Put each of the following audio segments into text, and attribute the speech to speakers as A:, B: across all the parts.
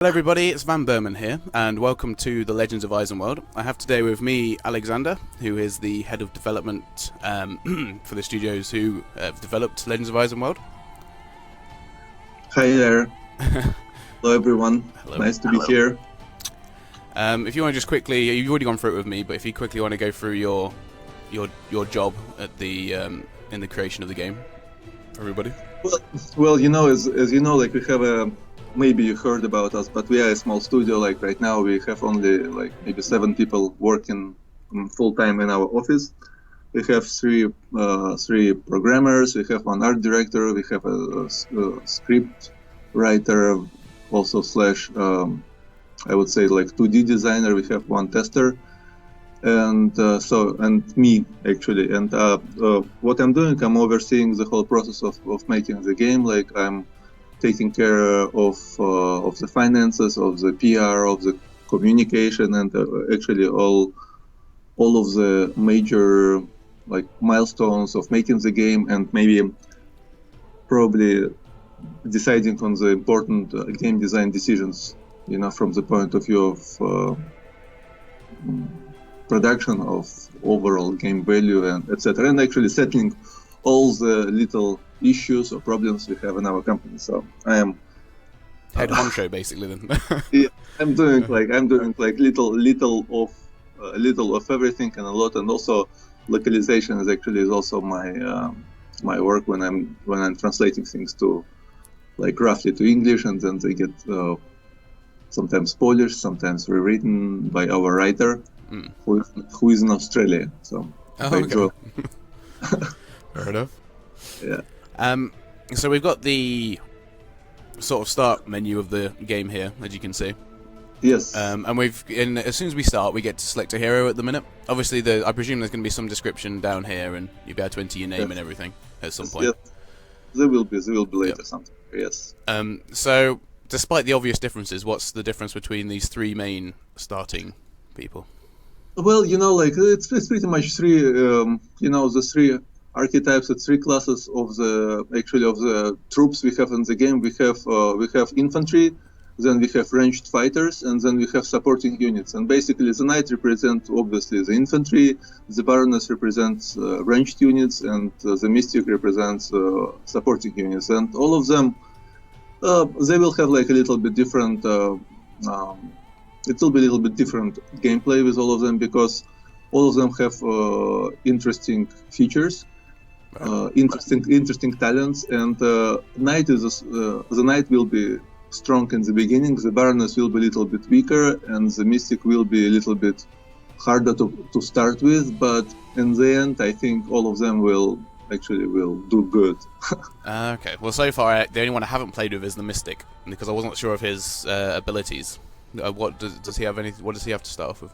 A: Hello everybody, it's vanburman here, and welcome to the Legends of Eisenwald. I have today with me Alexander, who is the head of development for the studios who have developed Legends of Eisenwald.
B: Hi there. Hello everyone.
A: Hello.
B: Nice to be here.
A: If you want to just quickly, you've already gone through it with me, but if you quickly want to go through your job at the in the creation of the game, everybody.
B: Well, you know, as you know, like we have a. Maybe you heard about us, but we are a small studio. Like right now, we have only like maybe 7 people working full time in our office. We have three programmers. We have one art director. We have a script writer, also slash I would say like 2D designer. We have one tester, and and me actually. And what I'm doing, I'm overseeing the whole process of making the game. Like I'm taking care of the finances, of the PR, of the communication, and actually all of the major like milestones of making the game, and maybe probably deciding on the important game design decisions, you know, from the point of view of production, of overall game value, and etc., and actually settling all the little issues or problems we have in our company. So I am
A: head honcho basically then.
B: Yeah, I'm doing like little of everything and a lot, and also localization is also my my work when I'm translating things to like roughly to English, and then they get sometimes polished, sometimes rewritten by our writer who is in Australia. So
A: okay. Fair enough.
B: Yeah.
A: So we've got the sort of start menu of the game here, as you can see.
B: Yes.
A: And as soon as we start, we get to select a hero at the minute. Obviously, I presume there's going to be some description down here, and you'll be able to enter your name and everything at some point.
B: Yes. There will be later something. Yes.
A: So, despite the obvious differences, what's the difference between these 3 main starting people?
B: Well, you know, like it's pretty much 3. You know, the 3 archetypes, the 3 classes of the troops we have in the game. We have infantry, then we have ranged fighters, and then we have supporting units. And basically, the knight represents obviously the infantry, the baroness represents ranged units, and the mystic represents supporting units. And all of them, they will have like a little bit different. It will be a little bit different gameplay with all of them, because all of them have interesting features. Interesting talents, and the knight will be strong in the beginning, the baroness will be a little bit weaker, and the mystic will be a little bit harder to start with, but in the end I think all of them will do good.
A: Okay, well so far the only one I haven't played with is the mystic, because I wasn't sure of his abilities. What does he have to start off with?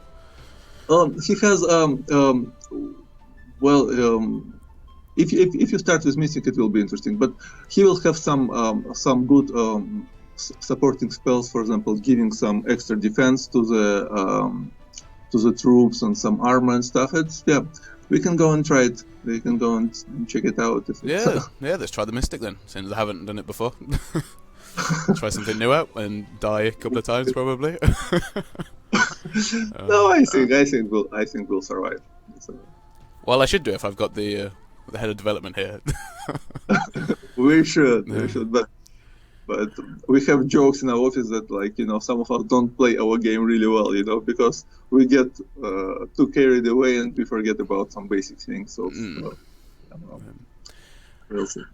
B: He has if you start with mystic, it will be interesting, but he will have some good supporting spells. For example, giving some extra defense to the troops and some armor and stuff. We can go and try it. We can go and check it out.
A: Let's try the mystic then, since I haven't done it before. Try something new out and die a couple of times probably.
B: No, I think we'll survive.
A: Well, I should do if I've got the head of development here.
B: we should, but we have jokes in our office that, like, you know, some of us don't play our game really well, you know, because we get too carried away and we forget about some basic things. So we'll see.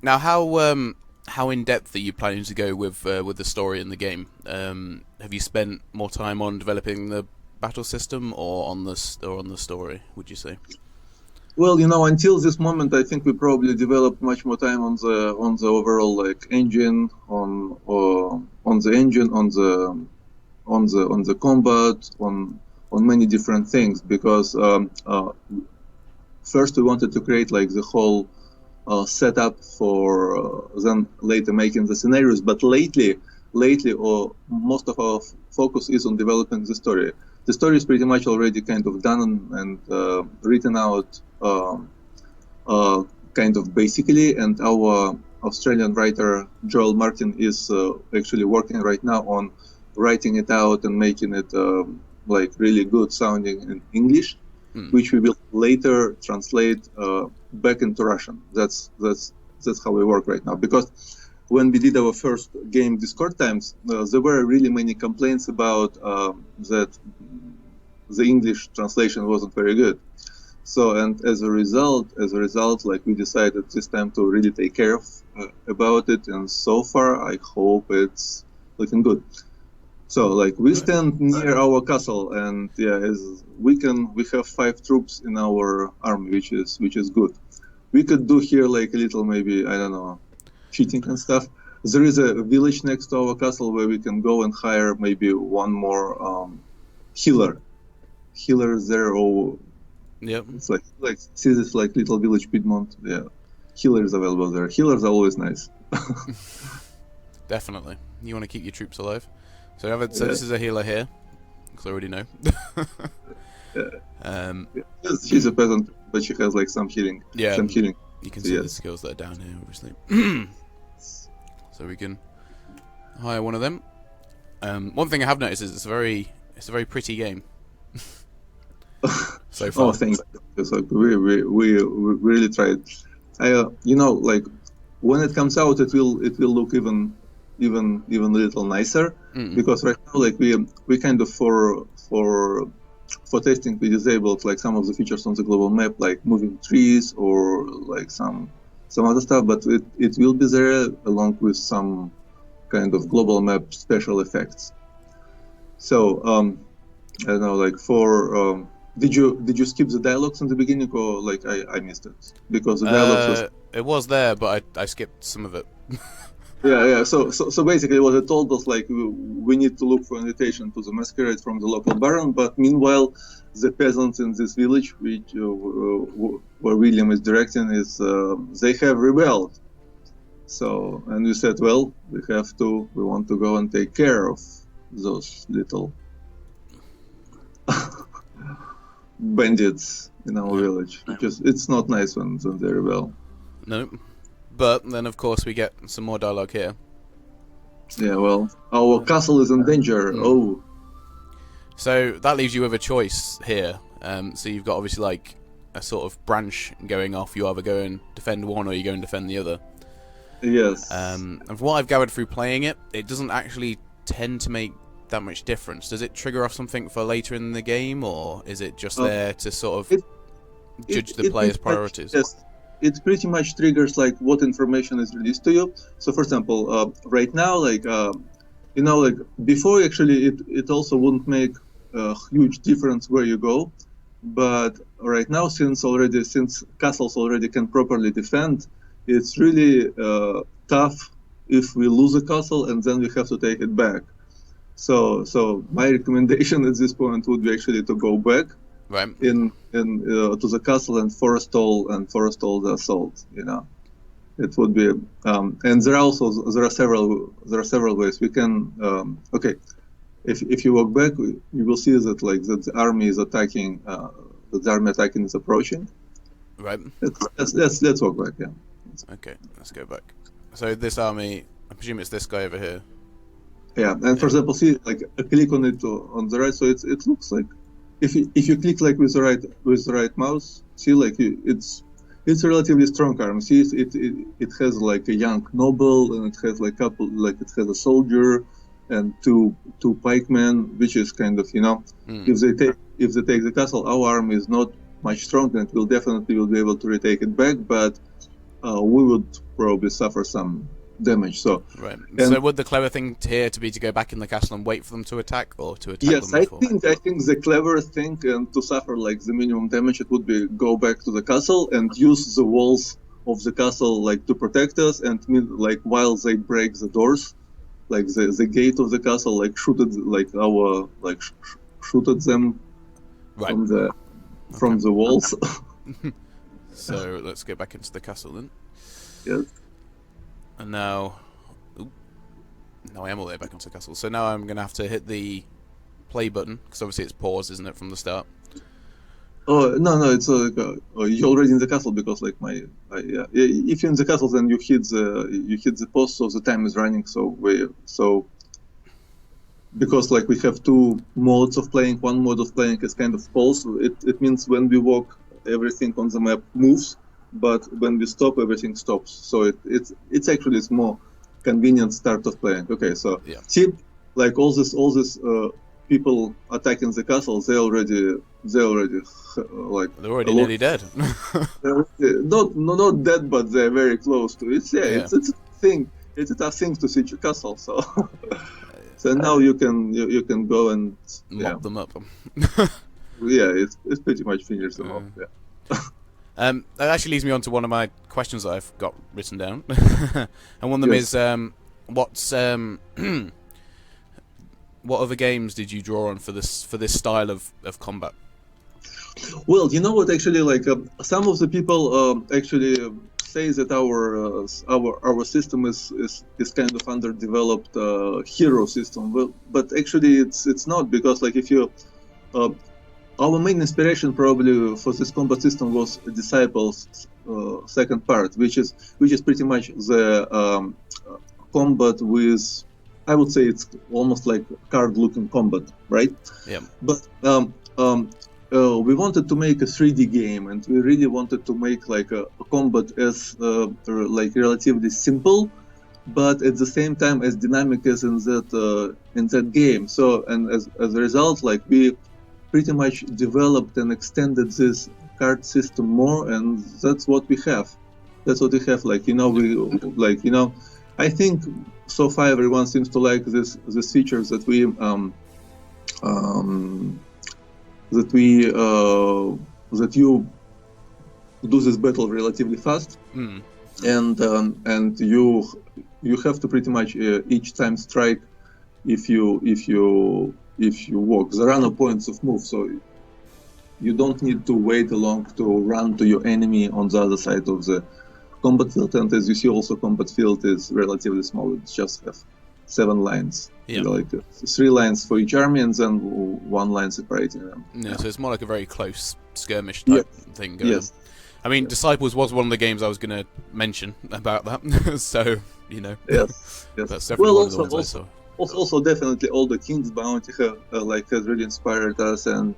A: Now, how in depth are you planning to go with the story in the game? Have you spent more time on developing the battle system or on the story, would you say?
B: Well, you know, until this moment, I think we probably developed much more time on the overall like engine, on the combat, on many different things, because first we wanted to create like the whole setup for then later making the scenarios. But lately, most of our focus is on developing the story. The story is pretty much already kind of done and written out kind of basically, and our Australian writer Joel Martin is actually working right now on writing it out and making it like really good sounding in English, which we will later translate back into Russian. That's how we work right now. Because when we did our first game, Discord Times, there were really many complaints about that the English translation wasn't very good. So, and as a result, like we decided this time to really take care of about it. And so far, I hope it's looking good. So, like we stand near our castle, and yeah, we have 5 troops in our army, which is good. We could do here like a little, maybe, I don't know, cheating and stuff. There is a village next to our castle where we can go and hire maybe one more healer there, or
A: Yep.
B: it's like see this like little village Piedmont. Yeah, healers available there. Healers are always nice.
A: Definitely. You want to keep your troops alive. So this is a healer here, because I already know.
B: She's a peasant, but she has like some healing.
A: Yeah,
B: some healing.
A: You can see the skills that are down here, obviously. So we can hire one of them. One thing I have noticed is it's a very pretty game. So far.
B: Oh, thanks. So we really tried. Like when it comes out, it will look even a little nicer, because right now, like we kind of for testing, we disabled like some of the features on the global map, like moving trees or like some other stuff, but it will be there along with some kind of global map special effects. So I don't know, like for did you skip the dialogues in the beginning, or like I missed it? Because the dialogues
A: it was there, but I skipped some of it.
B: Yeah. So basically, what it told us, like we need to look for invitation to the masquerade from the local baron. But meanwhile, the peasants in this village, which where William is directing, they have rebelled. So, and we said, well, we want to go and take care of those little bandits in our village, because it's not nice when they rebel.
A: No. But then, of course, we get some more dialogue here.
B: Yeah, well, our castle is in danger. Oh.
A: So that leaves you with a choice here. So you've got obviously like a sort of branch going off. You either go and defend one, or you go and defend the other.
B: Yes.
A: And from what I've gathered through playing it, it doesn't actually tend to make that much difference. Does it trigger off something for later in the game, or is it just there to sort of judge the player's priorities?
B: Yes. It pretty much triggers like what information is released to you. So, for example, right now, like like before, actually, it also wouldn't make a huge difference where you go. But right now, since castles already can properly defend, it's really tough if we lose a castle and then we have to take it back. So my recommendation at this point would be actually to go back.
A: Right.
B: To the castle and forestall the assault. It would be and there are several ways we can. Okay, if you walk back, you will see that like that the army is attacking. The army attacking is approaching.
A: Right.
B: Let's walk back. Yeah.
A: Okay, let's go back. So this army, I presume it's this guy over here.
B: Yeah, and for example, see like a click on it on the right, so it looks like. If you click like with the right mouse, see like it's a relatively strong army. See it has like a young noble, and it has like it has a soldier and two pikemen, which is kind of if they take the castle, our army is not much stronger, and we'll definitely be able to retake it back, but we would probably suffer some damage. So
A: right. So would the clever thing here to be to go back in the castle and wait for them to attack, or to attack
B: yes,
A: them before?
B: I think the clever thing, and to suffer like the minimum damage, it would be go back to the castle and use the walls of the castle like to protect us, and like while they break the doors, like the gate of the castle, like shoot at them
A: right.
B: from the walls.
A: So let's get back into the castle then.
B: Yes.
A: And now I am all the way back into the castle. So now I'm going to have to hit the play button, because obviously it's paused, isn't it, from the start?
B: Oh no, it's you're already in the castle because like yeah. If you're in the castle, then you hit the post, so the time is running. So because like we have two modes of playing. One mode of playing is kind of pulse. It means when we walk, everything on the map moves, but when we stop, everything stops. So it's actually it's more convenient start of playing. Okay, so
A: Yeah.
B: see, like all this people attacking the castle, they already like
A: They're already nearly dead.
B: not dead, but they're very close to it. Yeah,
A: Yeah.
B: it's a thing. It's a tough thing to siege a castle. So so now you can go and
A: Mop them up.
B: it's pretty much finished them off. Yeah.
A: That actually leads me on to one of my questions that I've got written down, and one of them
B: Yes.
A: is what other games did you draw on for this style of combat?
B: Well, you know what? Actually, like some of the people actually say that our system is kind of underdeveloped hero system. Well, but actually, it's not, because like if you our main inspiration probably for this combat system was Disciples second part, which is pretty much the combat with, I would say it's almost like card-looking combat, right?
A: Yeah.
B: But we wanted to make a 3D game, and we really wanted to make like a combat as like relatively simple, but at the same time as dynamic as in that game. So, and as a result, like we pretty much developed and extended this card system more, and that's what we have. That's what we have. Like I think so far everyone seems to like this features that we that you do this battle relatively fast, and you have to pretty much each time strike if you walk. There are no points of move, so you don't need to wait long to run to your enemy on the other side of the combat field. And as you see, also combat field is relatively small. It just have 7 lines.
A: Yeah.
B: Like 3 lines for each army, and then 1 line separating them.
A: Yeah, so it's more like a very close skirmish type thing going on. I mean, Disciples was one of the games I was going to mention about that, so, you know.
B: Yes.
A: That's definitely one of the ones I saw.
B: Also, definitely, all the King's Bounty has really inspired us, and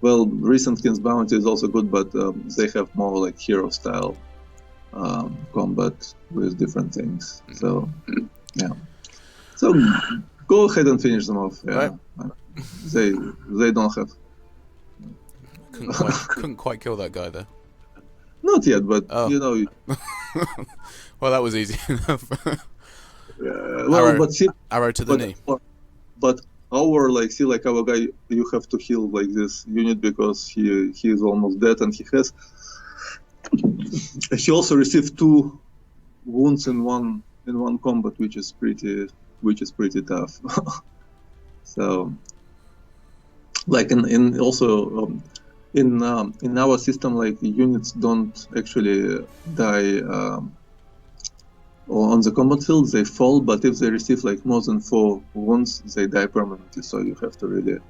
B: recent King's Bounty is also good, but they have more like hero style combat with different things. So, yeah. So go ahead and finish them off. Yeah, right. They don't have.
A: Couldn't quite kill that guy though.
B: Not yet, but you know.
A: Well, that was easy enough. Arrow to the knee.
B: But our our guy, you have to heal like this unit because he is almost dead, and he also received 2 wounds in one combat, which is pretty tough. So, like in our system, like units don't actually die on the combat field. They fall, but if they receive like more than 4 wounds, they die permanently. So you have to really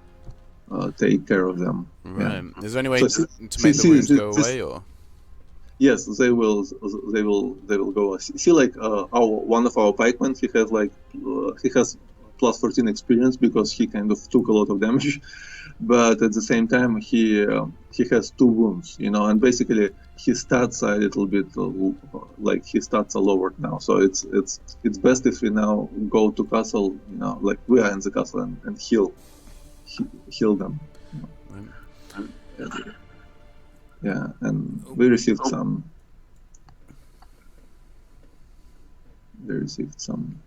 B: take care of them.
A: Right.
B: Yeah.
A: Is there any way to make the wounds go away, or?
B: Yes, they will go. See, like one of our pikemen, he has plus 14 experience because he kind of took a lot of damage, but at the same time he has 2 wounds, and basically his stats are a little bit like his stats are lowered now. So it's best if we now go to castle, like we are in the castle and heal them. Yeah, and we received some. They received some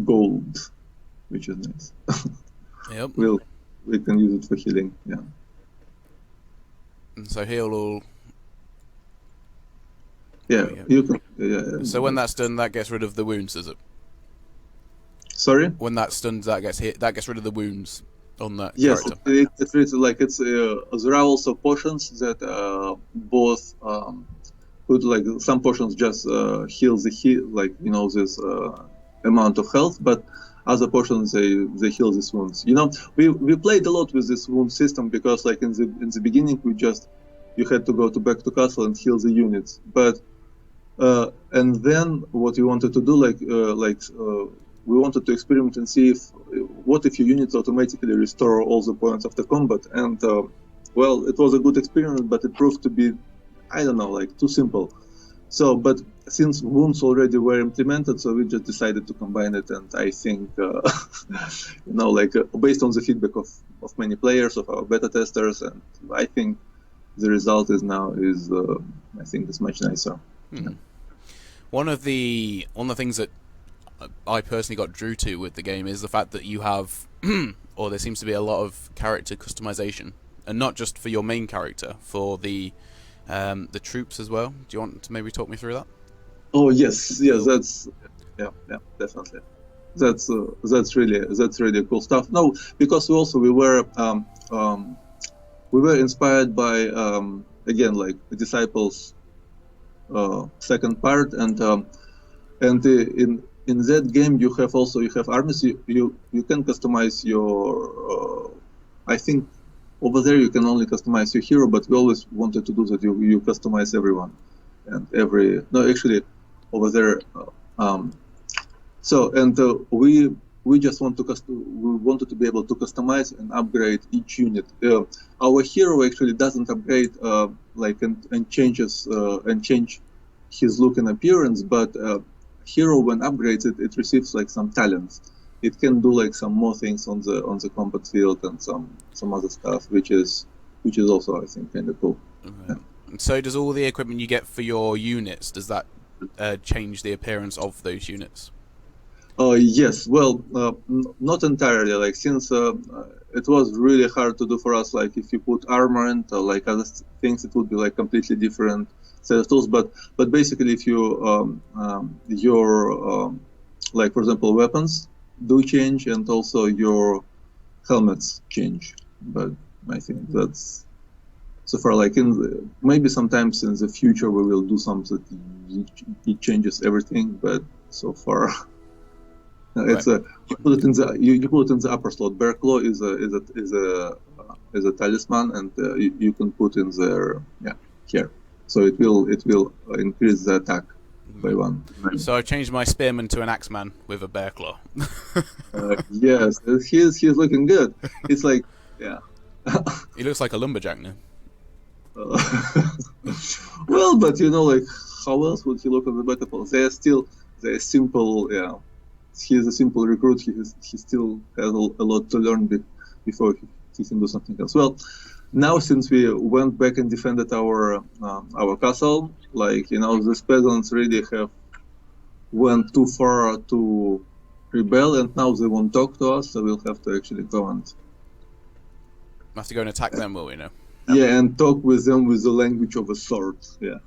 B: gold, which is nice.
A: Yep.
B: We can use it for healing. Yeah.
A: And so heal all.
B: Yeah, you can. Yeah.
A: So when that's done, that gets rid of the wounds, does it?
B: Sorry.
A: When that's done, that gets rid of the wounds on that
B: yes,
A: character.
B: it's really like it's. There are also potions that both put like some potions just heal this amount of health, but other portions they heal these wounds. You know, we played a lot with this wound system because like in the beginning you had to go back to castle and heal the units, but and then what we wanted to do we wanted to experiment and see what if your units automatically restore all the points after combat, and well, it was a good experiment, but it proved to be, I don't know, like too simple. So, but since wounds already were implemented, so we just decided to combine it, and I think, based on the feedback of many players, of our beta testers, and I think the result is I think it's much nicer.
A: Hmm. One of the things that I personally got drew to with the game is the fact that you have, or there seems to be a lot of character customization, and not just for your main character, for the troops as well. Do you want to maybe talk me through that?
B: Oh yes, that's definitely. That's really cool stuff. No, because we were inspired by again like the Disciples second part, and in that game you have armies. You can customize your I think over there you can only customize your hero, but we always wanted to do that. You customize everyone and actually over there. We just we wanted to be able to customize and upgrade each unit. Our hero actually doesn't upgrade and change his look and appearance, but hero when upgraded it receives like some talents. It can do like some more things on the combat field and some other stuff, which is also I think kind of cool.
A: Okay. Yeah. So does all the equipment you get for your units, does that change the appearance of those units?
B: Yes, well, not entirely. Like since it was really hard to do for us. Like if you put armor and like other things, it would be like completely different set of tools. But basically, if you your like for example weapons do change, and also your helmets change. But I think that's so far. Like maybe sometimes in the future we will do something it changes everything. But so far. It's
A: right.
B: You put it in the upper slot. Bear Claw is a talisman, and you can put in there here. So it will increase the attack by one.
A: So I changed my spearman to an axeman with a bear claw.
B: Yes, he's looking good. It's like
A: He looks like a lumberjack now.
B: Well, but like how else would he look on the battlefield? They're simple. He's a simple recruit. He still has a lot to learn before he can do something else. Well, now since we went back and defended our castle, like these peasants really went too far to rebel, and now they won't talk to us. So we'll have to actually go and
A: have to go and attack them, will we? No.
B: Yeah, and talk with them with the language of a sword. Yeah.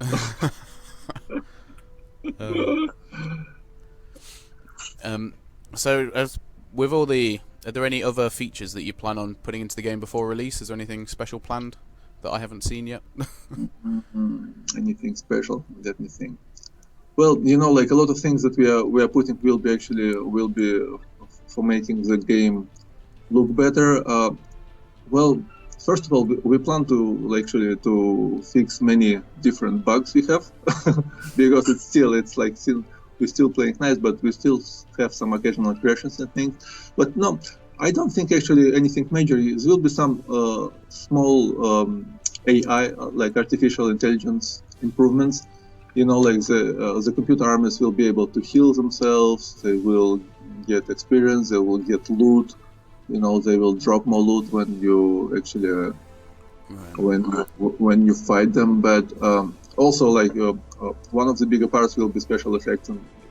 A: So, as with all are there any other features that you plan on putting into the game before release? Is there anything special planned that I haven't seen yet?
B: Anything special? Let me think. Well, like a lot of things that we are putting will be for making the game look better. Well, first of all, we plan to fix many different bugs we have because we're still playing nice, but we still have some occasional crashes and things. But no, I don't think actually anything major. There will be some small AI, like artificial intelligence improvements. Like the computer armies will be able to heal themselves. They will get experience. They will get loot. They will drop more loot when you actually when you fight them. But also, one of the bigger parts will be special effects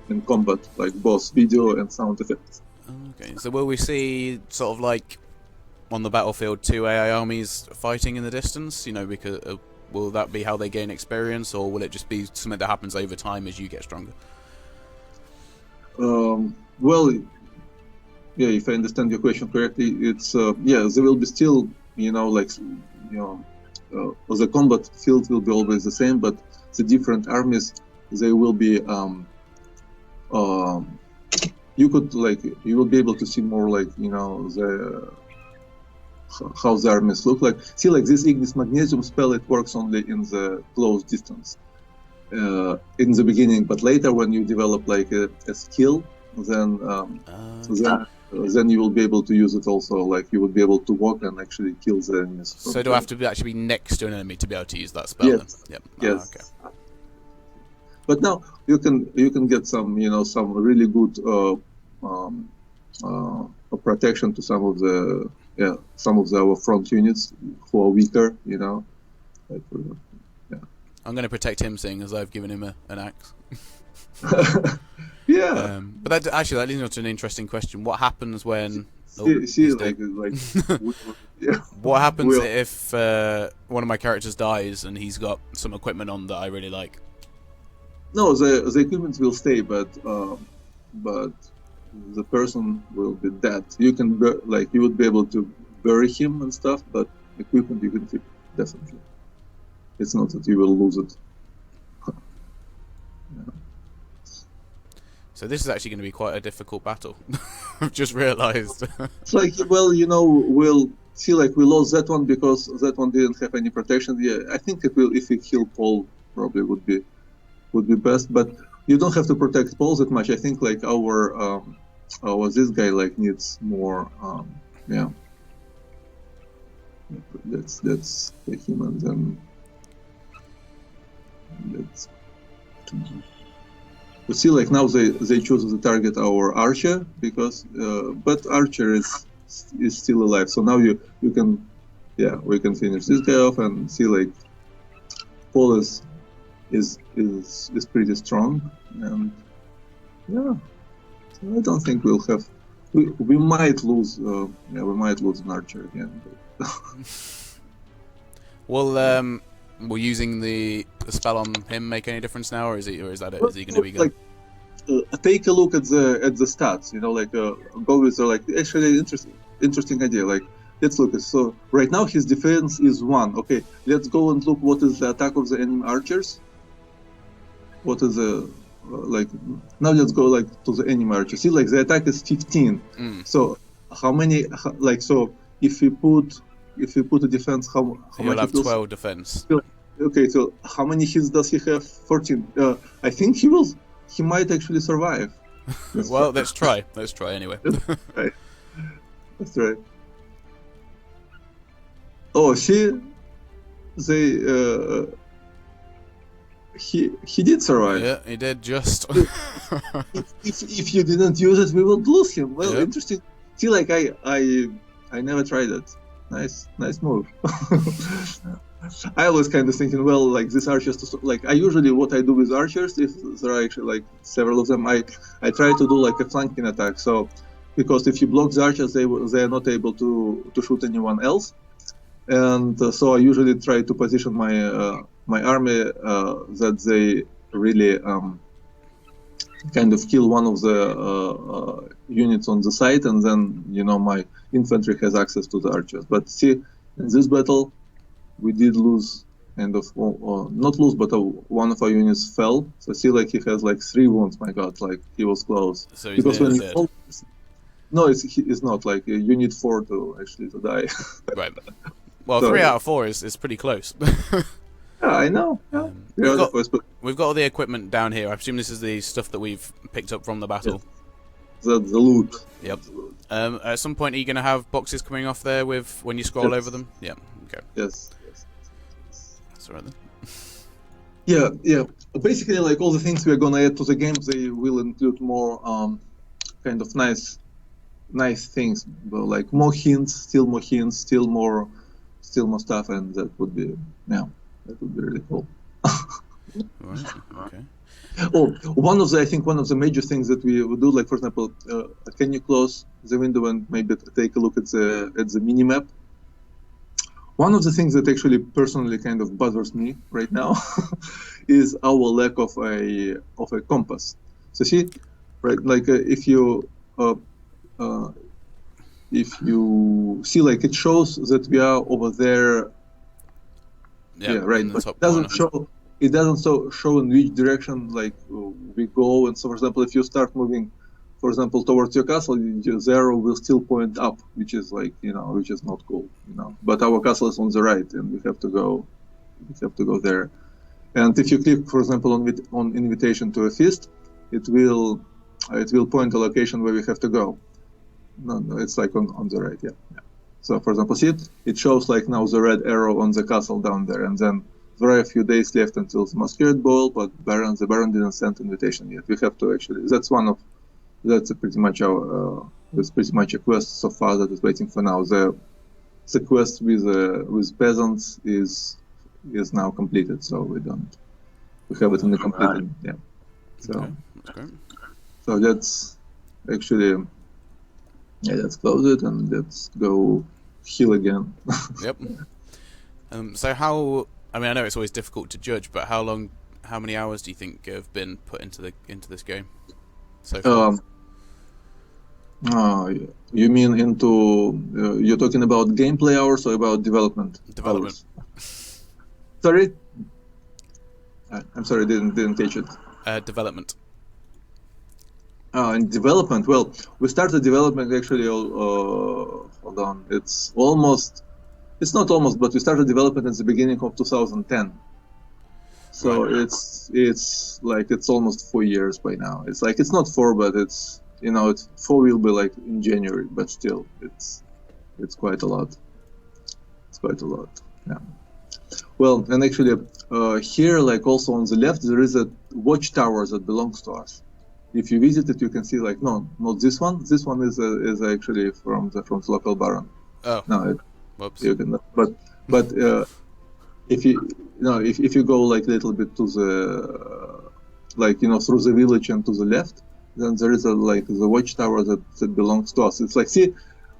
B: in combat, like both video and sound effects.
A: Okay, so will we see sort of like on the battlefield 2 AI armies fighting in the distance? Because will that be how they gain experience, or will it just be something that happens over time as you get stronger?
B: Well, yeah, if I understand your question correctly, it's there will be still the combat field will be always the same, but the different armies they will be you could like you will be able to see more like the how the armies look like. See, like this Ignis Magnesium spell, it works only in the close distance in the beginning, but later when you develop like a skill, then then you will be able to use it also. Like you will be able to walk and actually kill the enemies.
A: So do I have to actually be next to an enemy to be able to use that spell?
B: Yes.
A: Then? Yep.
B: Yes.
A: Okay.
B: But now you can get some some really good protection to some of our front units who are weaker. Like,
A: I'm going to protect him, seeing as I've given him an axe.
B: Yeah.
A: But that leads me to an interesting question. What happens when? What happens if one of my characters dies and he's got some equipment on that I really like?
B: No, the equipment will stay, but the person will be dead. You can you would be able to bury him and stuff, but equipment you can keep definitely. It's not that you will lose it. Yeah.
A: So this is actually going to be quite a difficult battle. I've just realised.
B: It's like, well, we'll see. Like we lost that one because that one didn't have any protection. Yeah, I think it will. If we kill Paul, probably would be best. But you don't have to protect Paul that much. I think like our this guy like needs more. Yeah. Let's take him and then let's. You see, like now they choose to target our archer because, but archer is still alive. So now you can, we can finish this guy off and see like Paul is pretty strong, and so I don't think we'll have. We might lose. We might lose an archer again.
A: Well, will using the spell on him make any difference now, or is that it? Is he going to be good?
B: Like, take a look at the stats. Go with actually interesting idea. Like, let's look at so right now his defense is 1. Okay, let's go and look what is the attack of the enemy archers. What is the now let's go to the enemy archers. See, like the attack is 15. So how many so if we put a defense, how
A: He'll
B: much?
A: have 12 defense.
B: Okay, so how many hits does he have? 14. I think he might actually survive.
A: Well, let's try. Let's try anyway.
B: That's right. Oh, he did survive.
A: Yeah, he did just.
B: if you didn't use it, we would lose him. Well,
A: yep.
B: Interesting. See, like I never tried it. Nice move. I was kind of thinking, well, like this archers, I usually what I do with archers, if there are actually several of them, I try to do a flanking attack. So, because if you block the archers, they are not able to shoot anyone else, and so I usually try to position my army that they really kind of kill one of the units on the side, and then my infantry has access to the archers. But see, in this battle, we did lose, not lose, but one of our units fell. So see, he has 3 wounds. My God, he was close.
A: So he's because
B: dead. No, it's not you need 4 to die.
A: Right. Well, so, 3 out of 4 is pretty close.
B: Yeah, I know. Yeah.
A: We've got all the equipment down here. I presume this is the stuff that we've picked up from the battle.
B: Yeah. The loot.
A: Yep. At some point, are you going to have boxes coming off there when you scroll over them? Yeah. Okay.
B: Yes.
A: That's all right then.
B: Yeah. Basically, all the things we're gonna add to the game, they will include more kind of nice things, but more hints, still more stuff, and that would be really cool.
A: Right. Okay.
B: Oh, one of the major things that we would do, for example, can you close the window and maybe take a look at the mini map? One of the things that actually personally kind of bothers me right now is our lack of a compass. So see, right, if you see, it shows that we are over there. Yeah, right. But it doesn't show in which direction we go. And so, for example, if you start moving for example, towards your castle, the arrow will still point up, which is like, which is not cool, But our castle is on the right, and we have to go there. And if you click, for example, on invitation to a feast, it will point the location where we have to go. No, it's like on the right, yeah. So, for example, see it shows like now the red arrow on the castle down there, and then there are a few days left until the masquerade ball, but the Baron didn't send invitation yet. We have to actually. That's pretty much a quest so far that is waiting for now. The quest with peasants is now completed, so we have it in the completed. Yeah. So
A: okay. That's great.
B: So let's actually, let's close it and let's go heal again.
A: Yep. So I know it's always difficult to judge, but how many hours do you think have been put into this game so far?
B: You mean you're talking about gameplay hours or about development?
A: Development.
B: Hours? Sorry? I'm sorry, didn't catch it.
A: Development.
B: In development, well, we started development actually. Hold on, it's not almost, but we started development at the beginning of 2010. So right. It's almost 4 years by now. It's like it's not 4, but it's 4 will be like in January, but still it's quite a lot. It's quite a lot. Yeah. Well, and actually here, like also on the left, there is a watchtower that belongs to us. If you visit it, you can see like no, not this one. This one is actually from the local baron.
A: Oh.
B: No,
A: whoops.
B: You can, but if you go like a little bit to the through the village and to the left, then there is the watchtower that belongs to us. It's like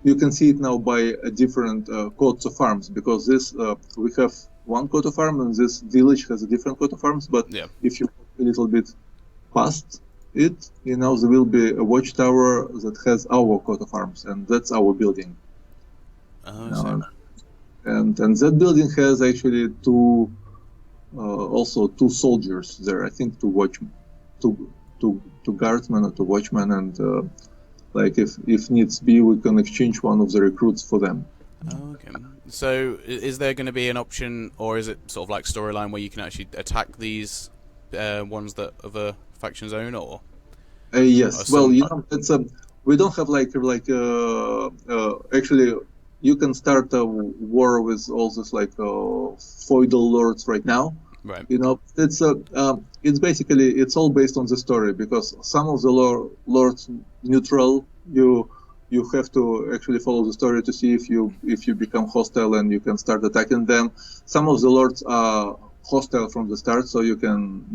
B: you can see it now by a different coats of arms, because this we have one coat of arms and this village has a different coat of arms. But
A: yeah.
B: If you walk a little bit past it, there will be a watchtower that has our coat of arms, and that's our building. And that building has actually two soldiers there. I think two guardsmen or two watchmen, and if needs be, we can exchange one of the recruits for them.
A: Oh, okay. So is there going to be an option, or is it sort of like storyline where you can actually attack these ones that other factions own, or?
B: Yes. Well, it's we don't have actually. You can start a war with all this feudal lords right now.
A: Right.
B: It's basically it's all based on the story, because some of the lords neutral. You have to actually follow the story to see if you become hostile and you can start attacking them. Some of the lords are hostile from the start, so you can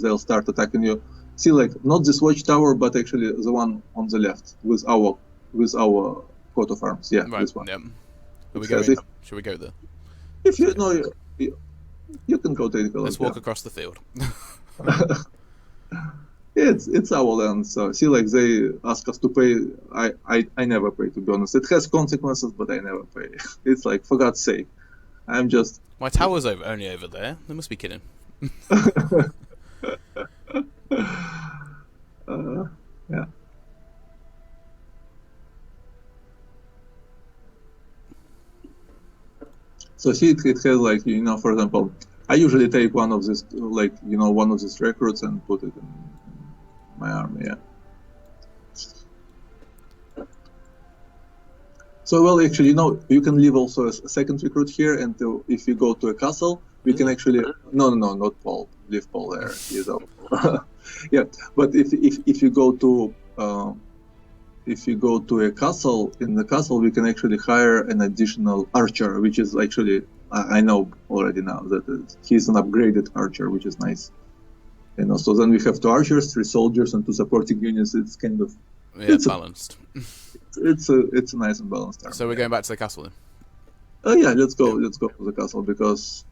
B: they'll start attacking you. See, not this watchtower, but actually the one on the left with our coat of arms. Yeah,
A: right.
B: This one.
A: Yeah. Should we go there?
B: If you know, you can go take a look.
A: Let's walk across the field.
B: It's our land, so see, they ask us to pay. I never pay, to be honest. It has consequences, but I never pay. It's for God's sake, I'm just.
A: My tower's only over there. They must be kidding.
B: Yeah. So see, it has for example, I usually take one of these recruits and put it in my army. Yeah. So well, actually, you can leave also a second recruit here, and if you go to a castle, we can actually no, not Paul. Leave Paul there. He's out. Yeah, but if you go to a castle, in the castle we can actually hire an additional archer, which is actually I know already now that he's an upgraded archer, which is nice. So then we have 2 archers, 3 soldiers, and 2 supporting units. It's kind of
A: it's balanced.
B: It's a nice and balanced army.
A: So we're going back to the castle then.
B: Oh yeah, let's go to the castle, because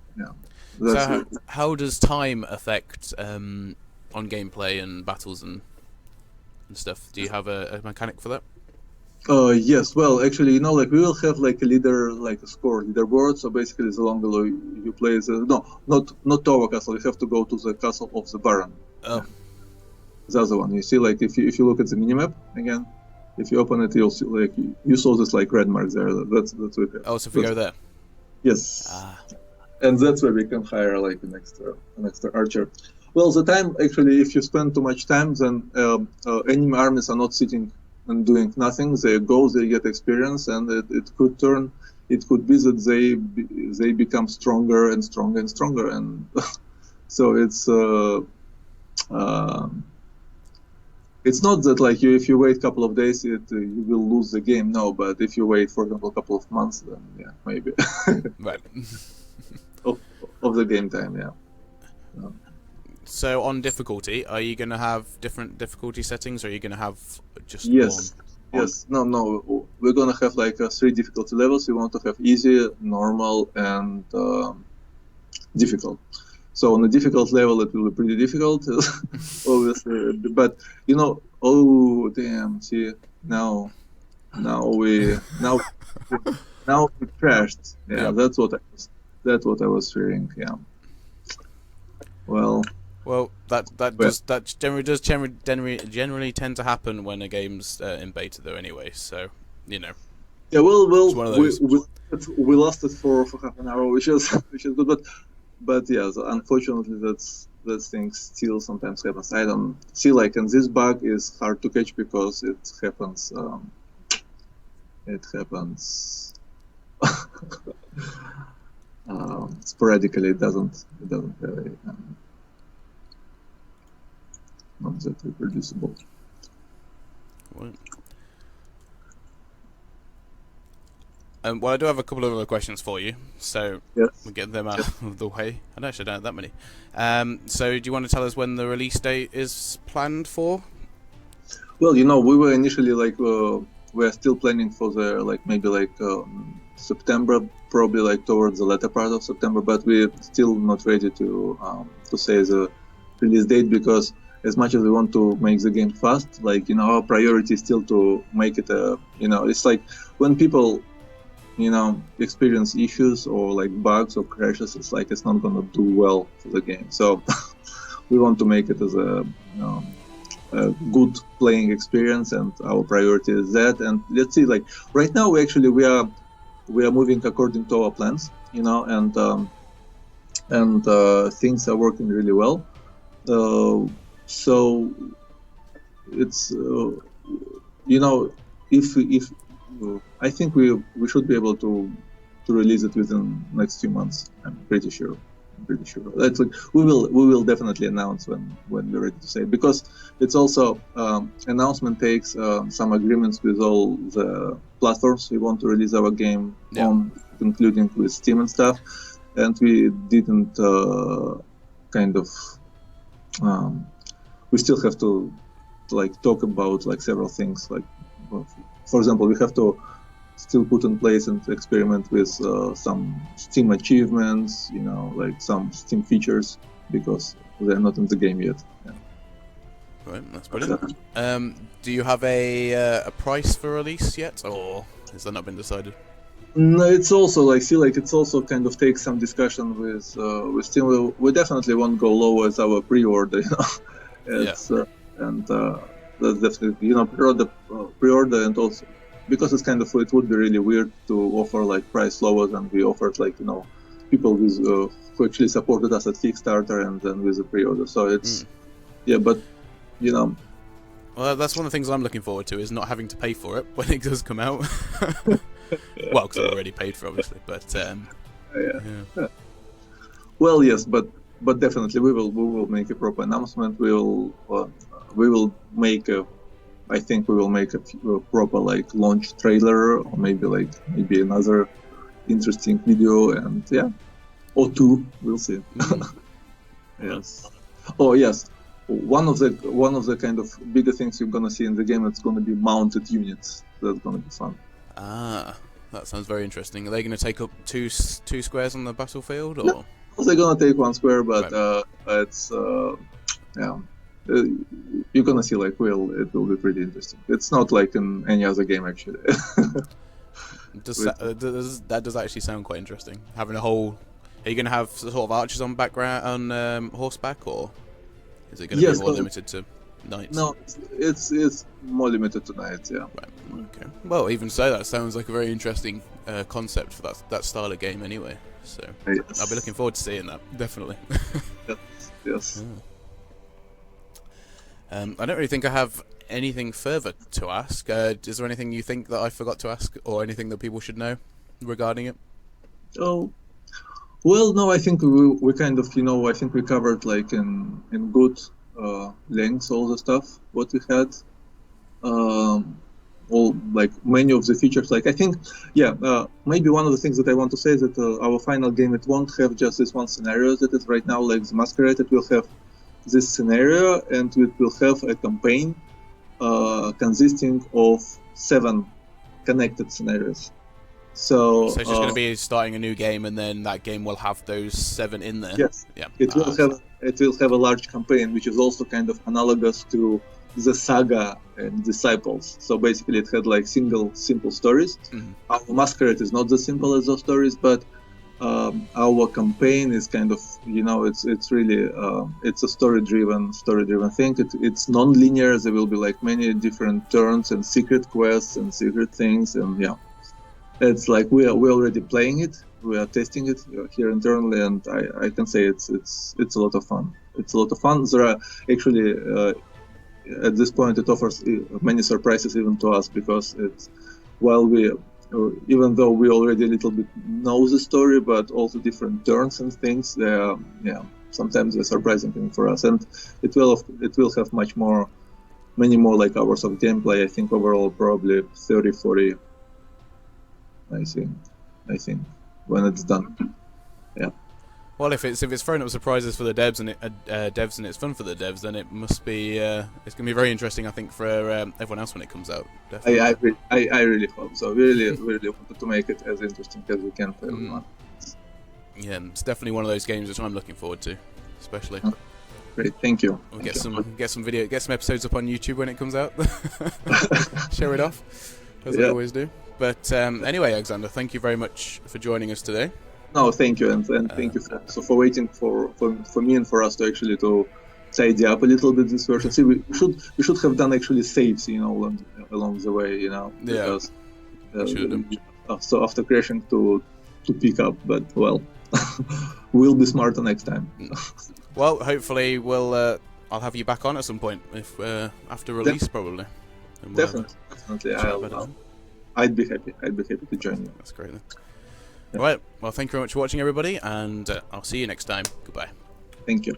A: So how does time affect on gameplay and battles and stuff? Do you have a mechanic for that?
B: Yes. Well, actually, we will have a leader, a score leaderboard. So basically, the longer you play, not to our castle. You have to go to the castle of the Baron.
A: Oh.
B: the other one. You see, like if you look at the minimap again, if you open it, you'll see like you saw this like red mark there. That's what we have.
A: Oh, so if we go there.
B: Yes.
A: Ah.
B: And that's where we can hire like an extra archer. Well, the time actually, if you spend too much time, then enemy armies are not sitting and doing nothing. They go, they get experience, and it could turn. It could be that they become stronger and stronger and stronger, and so it's not that like if you wait a couple of days, you will lose the game. No, but if you wait, for example, a couple of months, then yeah, maybe.
A: Right.
B: of the game time, yeah.
A: So on difficulty, are you going to have different difficulty settings, or are you going to have just
B: yes,
A: one?
B: yes, no, we're gonna have like 3 difficulty levels. We want to have easy, normal, and difficult. So on the difficult level, it will be pretty difficult, obviously. But oh damn! See now we crashed. Yeah,
A: Yep.
B: that's what I was fearing. Yeah. Well,
A: that generally tend to happen when a game's in beta, though. Anyway, so
B: yeah.
A: it's one of those.
B: We lost it for half an hour, which is good. But yeah, so unfortunately, that thing still sometimes happens. I don't see like, and this bug is hard to catch because it happens. Sporadically. It doesn't really not that reproducible.
A: Right. Well, I do have a couple of other questions for you, so
B: Yes.
A: we'll get them out of the way. I actually don't have that many. So, do you want to tell us when the release date is planned for?
B: Well, we were initially like we're still planning for the maybe September, probably like towards the latter part of September, but we're still not ready to say the release date because as much as we want to make the game fast, our priority is still to make it it's like when people experience issues or like bugs or crashes, it's like it's not gonna do well for the game. So we want to make it as a good playing experience, and our priority is that. And let's see, like right now we are moving according to our plans, and things are working really well. So it's if I think we should be able to release it within next few months. I'm pretty sure. That's like we will definitely announce when we're ready to say it, because it's also announcement takes some agreements with all the platforms we want to release our game on, including with Steam and stuff, and we didn't we still have to talk about several things, for example, we have to still put in place and experiment with some Steam achievements, some Steam features, because they're not in the game yet. Yeah.
A: Right, that's brilliant. Do you have a price for release yet, or has that not been decided?
B: No, it's also it's also kind of takes some discussion with Steam. We definitely won't go low as our pre-order, It's and that's definitely pre-order, and also because it's it would be really weird to offer price lower than we offered people with who actually supported us at Kickstarter and then with the pre-order. So it's but
A: well, that's one of the things I'm looking forward to, is not having to pay for it when it does come out. Well, because I've already paid for it, obviously, but
B: yeah. Well, yes, but definitely we will make a proper announcement. We will make I think we will make a proper launch trailer, or maybe another interesting video, and or two, we'll see. Yes. Oh yes, one of the kind of bigger things you're gonna see in the game, it's gonna be mounted units. That's gonna be fun.
A: Ah, that sounds very interesting. Are they going to take up two squares on the battlefield, or?
B: No, they're gonna take one square, but it's you're gonna see it will be pretty interesting. It's not like in any other game actually.
A: That does actually sound quite interesting. Having a whole, are you going to have sort of archers on background on horseback, or is it going to be more limited to? nights?
B: No, it's more limited to nights. Yeah.
A: Right. Okay. Well, even so, that sounds like a very interesting concept for that style of game, anyway. So
B: Yes.
A: I'll be looking forward to seeing that. Definitely.
B: Yes.
A: I don't really think I have anything further to ask. Is there anything you think that I forgot to ask, or anything that people should know regarding it?
B: Oh, well, no, I think we kind of, I think we covered like in good length all the stuff what we had. All like many of the features. Like I think, yeah, maybe one of the things that I want to say is that our final game, it won't have just this one scenario that is right now, like the Masquerade. It will have this scenario, and it will have a campaign consisting of 7 connected scenarios. So
A: it's just going to be starting a new game, and then that game will have those 7 in there.
B: Yes.
A: Yeah.
B: It will have a large campaign, which is also kind of analogous to the Saga and Disciples. So basically, it had like simple stories.
A: Mm-hmm.
B: Our Masquerade is not as simple as those stories, but our campaign is kind of, it's really it's a story-driven thing. It's non-linear. There will be like many different turns and secret quests and secret things, and yeah. It's like we're already playing it. We are testing it here internally, and I can say it's a lot of fun. It's a lot of fun. There are actually at this point it offers many surprises even to us, because it's even though we already a little bit know the story, but also different turns and things, they are sometimes a surprising thing for us, and it will have many more like hours of gameplay. I think overall probably 30-40. I think when it's done. Yeah.
A: Well, if it's throwing up surprises for the devs and it's fun for the devs, then it must be it's going to be very interesting, I think, for everyone else when it comes out. Definitely.
B: I really hope so. We really wanted to make it as interesting as we can for everyone.
A: Yeah, it's definitely one of those games which I'm looking forward to, especially.
B: Great, thank you.
A: We'll get some episodes up on YouTube when it comes out. Share it off, as I always do. But anyway, Alexander, thank you very much for joining us today.
B: No, thank you, and thank you for waiting for me and for us to actually to tidy up a little bit this version. See, we should have done actually saves, along the way, because so after crashing to pick up, but well, we'll be smarter next time.
A: Well, hopefully I'll have you back on at some point, if after release probably.
B: Definitely. I'd be happy to join you.
A: That's great then. Yeah. Right, well, thank you very much for watching, everybody, and I'll see you next time. Goodbye.
B: Thank you.